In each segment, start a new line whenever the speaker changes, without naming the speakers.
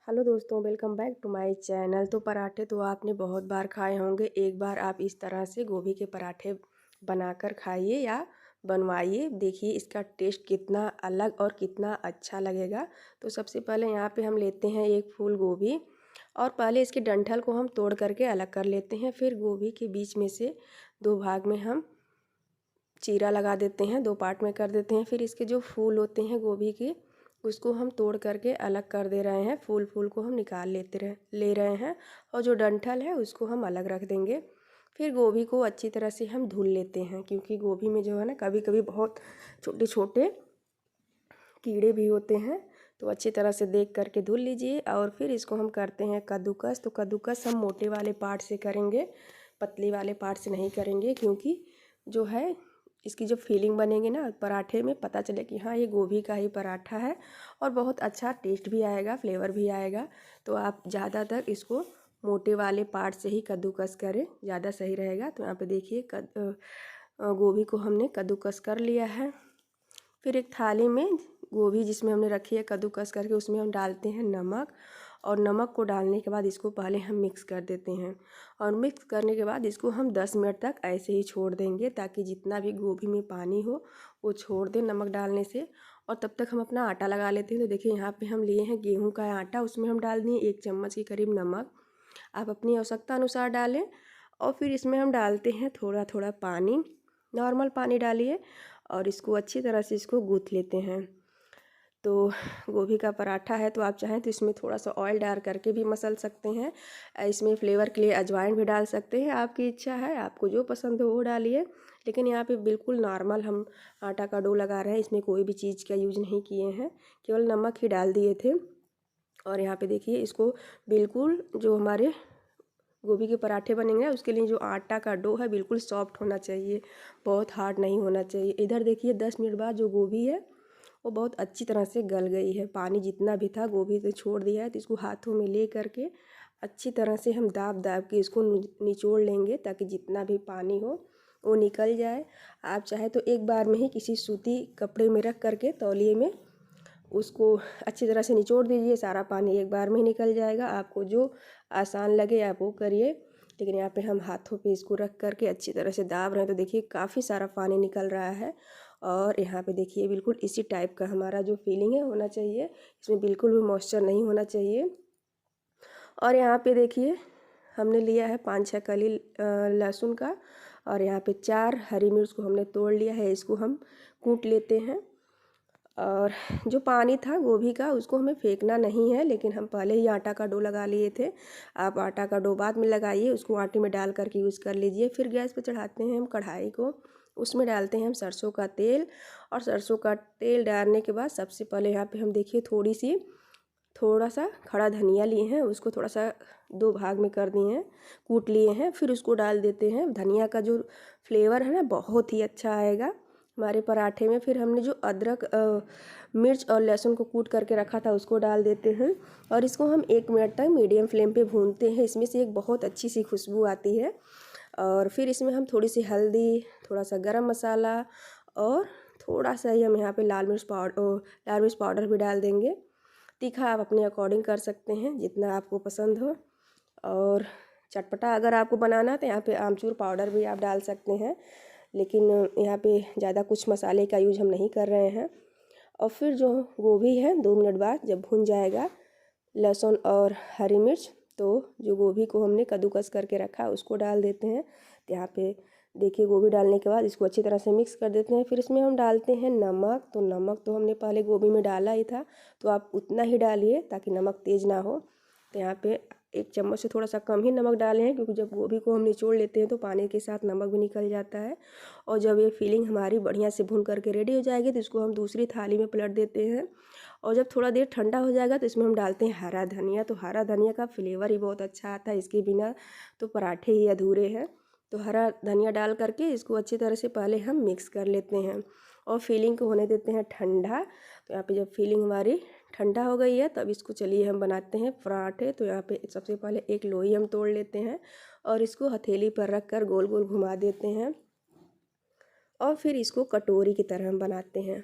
Hello दोस्तों, welcome back to my channel. तो पराठे तो आपने बहुत बार खाए होंगे। एक बार आप इस तरह से गोभी के पराठे बनाकर खाइए या बनवाइए, देखिए इसका टेस्ट कितना अलग और कितना अच्छा लगेगा। तो सबसे पहले यहाँ पे हम लेते हैं एक फूल गोभी और पहले इसके डंठल को हम तोड़ करके अलग कर लेते हैं। फिर गोभी के बीच में से दो भाग में हम चीरा लगा देते हैं, दो पार्ट में कर देते हैं। फिर इसके जो फूल होते हैं गोभी के, उसको हम तोड़ करके अलग कर दे रहे हैं। फूल को हम निकाल ले रहे हैं और जो डंठल है उसको हम अलग रख देंगे। फिर गोभी को अच्छी तरह से हम धुल लेते हैं, क्योंकि गोभी में जो है ना कभी कभी बहुत छोटे छोटे कीड़े भी होते हैं। तो अच्छी तरह से देख करके धुल लीजिए और फिर इसको हम करते हैं कद्दूकस। तो कद्दूकस हम मोटे वाले पार्ट से करेंगे, पतली वाले पार्ट से नहीं करेंगे, क्योंकि जो है इसकी जो फीलिंग बनेगी ना पराठे में, पता चले कि हाँ ये गोभी का ही पराठा है और बहुत अच्छा टेस्ट भी आएगा, फ्लेवर भी आएगा। तो आप ज़्यादातर इसको मोटे वाले पार्ट से ही कद्दूकस करें, ज़्यादा सही रहेगा। तो यहाँ पे देखिए गोभी को हमने कद्दूकस कर लिया है। फिर एक थाली में गोभी जिसमें हमने रखी है कद्दूकस करके, उसमें हम डालते हैं नमक। और नमक को डालने के बाद इसको पहले हम मिक्स कर देते हैं और मिक्स करने के बाद इसको हम 10 मिनट तक ऐसे ही छोड़ देंगे, ताकि जितना भी गोभी में पानी हो वो छोड़ दे नमक डालने से। और तब तक हम अपना आटा लगा लेते हैं। तो देखिए यहाँ पे हम लिए हैं गेहूं का आटा, उसमें हम डाल दिए 1 चम्मच के करीब नमक। आप अपनी आवश्यकता अनुसार डालें। और फिर इसमें हम डालते हैं थोड़ा थोड़ा पानी, नॉर्मल पानी डालिए और इसको अच्छी तरह से इसको गूँथ लेते हैं। तो गोभी का पराठा है तो आप चाहें तो इसमें थोड़ा सा ऑयल डाल करके भी मसल सकते हैं। इसमें फ्लेवर के लिए अजवाइन भी डाल सकते हैं, आपकी इच्छा है, आपको जो पसंद हो वो डालिए। लेकिन यहाँ पे बिल्कुल नॉर्मल हम आटा का डो लगा रहे हैं, इसमें कोई भी चीज़ का यूज नहीं किए हैं, केवल नमक ही डाल दिए थे। और यहाँ पे देखिए इसको बिल्कुल जो हमारे गोभी के पराठे बनेंगे उसके लिए जो आटा का डो है बिल्कुल सॉफ्ट होना चाहिए, बहुत हार्ड नहीं होना चाहिए। इधर देखिए 10 मिनट बाद जो गोभी है वो बहुत अच्छी तरह से गल गई है। पानी जितना भी था गोभी से छोड़ दिया है। तो इसको हाथों में ले करके अच्छी तरह से हम दाब दाब के इसको निचोड़ लेंगे, ताकि जितना भी पानी हो वो निकल जाए। आप चाहे तो एक बार में ही किसी सूती कपड़े में रख करके तौलिए में उसको अच्छी तरह से निचोड़ दीजिए, सारा पानी एक बार में ही निकल जाएगा। आपको जो आसान लगे आप वो करिए। लेकिन यहाँ पे हम हाथों पे इसको रख करके अच्छी तरह से दाब रहे हैं। तो देखिए काफ़ी सारा पानी निकल रहा है। और यहाँ पे देखिए बिल्कुल इसी टाइप का हमारा जो फीलिंग है होना चाहिए, इसमें बिल्कुल भी मॉइस्चर नहीं होना चाहिए। और यहाँ पे देखिए हमने लिया है 5-6 कली लहसुन का, और यहाँ पे 4 हरी मिर्च को हमने तोड़ लिया है, इसको हम कूट लेते हैं। और जो पानी था गोभी का उसको हमें फेंकना नहीं है, लेकिन हम पहले ही आटा का डो लगा लिए थे। आप आटा का डो बाद में लगाइए, उसको आटे में डाल करके यूज़ कर लीजिए। फिर गैस पे चढ़ाते हैं हम कढ़ाई को, उसमें डालते हैं हम सरसों का तेल। और सरसों का तेल डालने के बाद सबसे पहले यहाँ पे हम देखिए थोड़ा सा खड़ा धनिया लिए हैं, उसको थोड़ा सा 2 भाग में कर दिए हैं, कूट लिए हैं। फिर उसको डाल देते हैं। धनिया का जो फ्लेवर है ना बहुत ही अच्छा आएगा हमारे पराठे में। फिर हमने जो अदरक मिर्च और लहसुन को कूट करके रखा था उसको डाल देते हैं और इसको हम 1 मिनट तक मीडियम फ्लेम पे भूनते हैं। इसमें से एक बहुत अच्छी सी खुशबू आती है। और फिर इसमें हम थोड़ी सी हल्दी, थोड़ा सा गरम मसाला और थोड़ा सा ही हम यहाँ पे लाल मिर्च पाउडर भी डाल देंगे। तीखा आप अपने अकॉर्डिंग कर सकते हैं, जितना आपको पसंद हो। और चटपटा अगर आपको बनाना है तो यहाँ पे आमचूर पाउडर भी आप डाल सकते हैं, लेकिन यहाँ पे ज़्यादा कुछ मसाले का यूज हम नहीं कर रहे हैं। और फिर जो गोभी है 2 मिनट बाद जब भुन जाएगा लहसुन और हरी मिर्च, तो जो गोभी को हमने कद्दूकस करके रखा उसको डाल देते हैं। तो यहाँ पे देखिए गोभी डालने के बाद इसको अच्छी तरह से मिक्स कर देते हैं। फिर इसमें हम डालते हैं नमक। तो नमक तो हमने पहले गोभी में डाला ही था, तो आप उतना ही डालिए ताकि नमक तेज़ ना हो। तो यहाँ पे 1 चम्मच से थोड़ा सा कम ही नमक डाले हैं, क्योंकि जब गोभी को हम निचोड़ लेते हैं तो पानी के साथ नमक भी निकल जाता है। और जब ये फिलिंग हमारी बढ़िया से भून करके रेडी हो जाएगी तो इसको हम दूसरी थाली में पलट देते हैं। और जब थोड़ा देर ठंडा हो जाएगा तो इसमें हम डालते हैं हरा धनिया। तो हरा धनिया का फ्लेवर ही बहुत अच्छा आता है, इसके बिना तो पराठे ही अधूरे हैं। तो हरा धनिया डाल करके इसको अच्छी तरह से पहले हम मिक्स कर लेते हैं और फिलिंग को होने देते हैं ठंडा। तो यहाँ पे जब फिलिंग हमारी ठंडा हो गई है तब इसको चलिए हम बनाते हैं पराठे। तो यहाँ पे सबसे पहले एक लोई हम तोड़ लेते हैं और इसको हथेली पर रख कर गोल गोल घुमा देते हैं और फिर इसको कटोरी की तरह हम बनाते हैं।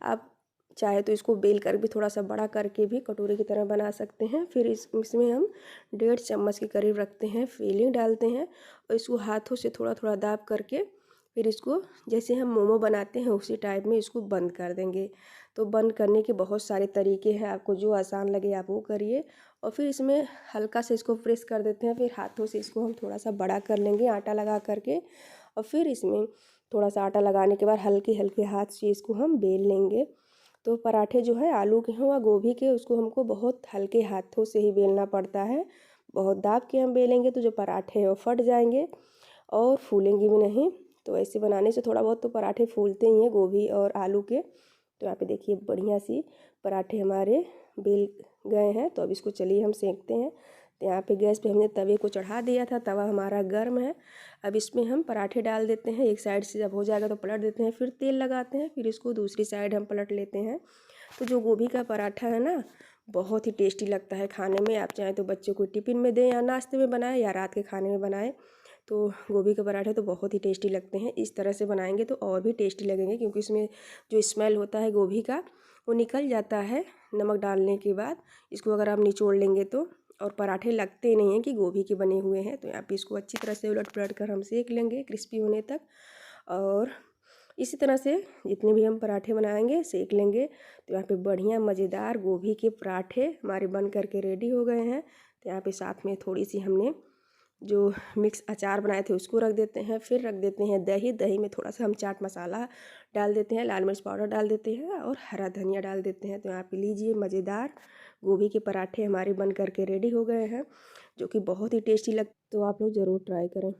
आप चाहे तो इसको बेल कर भी थोड़ा सा बड़ा करके भी कटोरे की तरह बना सकते हैं। फिर इसमें हम 1.5 चम्मच के करीब रखते हैं, फिलिंग डालते हैं और इसको हाथों से थोड़ा थोड़ा दाब करके फिर इसको जैसे हम मोमो बनाते हैं उसी टाइप में इसको बंद कर देंगे। तो बंद करने के बहुत सारे तरीके हैं, आपको जो आसान लगे आप वो करिए। और फिर इसमें हल्का से इसको प्रेस कर देते हैं, फिर हाथों से इसको हम थोड़ा सा बड़ा कर लेंगे आटा लगा करके। और फिर इसमें थोड़ा सा आटा लगाने के बाद हल्के हल्के हाथ से इसको हम बेल लेंगे। तो पराठे जो है आलू के हों या गोभी के, उसको हमको बहुत हल्के हाथों से ही बेलना पड़ता है। बहुत दाब के हम बेलेंगे तो जो पराठे हैं वो फट जाएंगे और फूलेंगे भी नहीं। तो ऐसे बनाने से थोड़ा बहुत तो पराठे फूलते ही हैं गोभी और आलू के। तो यहाँ पे देखिए बढ़िया सी पराठे हमारे बेल गए हैं। तो अब इसको चलिए हम सेंकते हैं। तो यहाँ पे गैस पे हमने तवे को चढ़ा दिया था, तवा हमारा गर्म है। अब इसमें हम पराठे डाल देते हैं। एक साइड से जब हो जाएगा तो पलट देते हैं, फिर तेल लगाते हैं, फिर इसको दूसरी साइड हम पलट लेते हैं। तो जो गोभी का पराठा है ना, बहुत ही टेस्टी लगता है खाने में। आप चाहें तो बच्चों को टिफ़िन में दें या नाश्ते में बनाएं या रात के खाने में बनाएं। तो गोभी के पराठे तो बहुत ही टेस्टी लगते हैं। इस तरह से बनाएंगे तो और भी टेस्टी लगेंगे, क्योंकि इसमें जो स्मेल होता है गोभी का वो निकल जाता है नमक डालने के बाद। इसको अगर आप निचोड़ लेंगे तो, और पराठे लगते नहीं हैं कि गोभी के बने हुए हैं। तो यहाँ पे इसको अच्छी तरह से उलट पलट कर हम सेक लेंगे क्रिस्पी होने तक। और इसी तरह से जितने भी हम पराठे बनाएंगे सेक लेंगे। तो यहाँ पे बढ़िया मज़ेदार गोभी के पराठे हमारे बन करके रेडी हो गए हैं। तो यहाँ पे साथ में थोड़ी सी हमने जो मिक्स अचार बनाए थे उसको रख देते हैं। फिर रख देते हैं दही, दही में थोड़ा सा हम चाट मसाला डाल देते हैं, लाल मिर्च पाउडर डाल देते हैं और हरा धनिया डाल देते हैं। तो यहाँ पे लीजिए मज़ेदार गोभी के पराठे हमारे बन करके रेडी हो गए हैं, जो कि बहुत ही टेस्टी तो आप लोग ज़रूर ट्राई करें।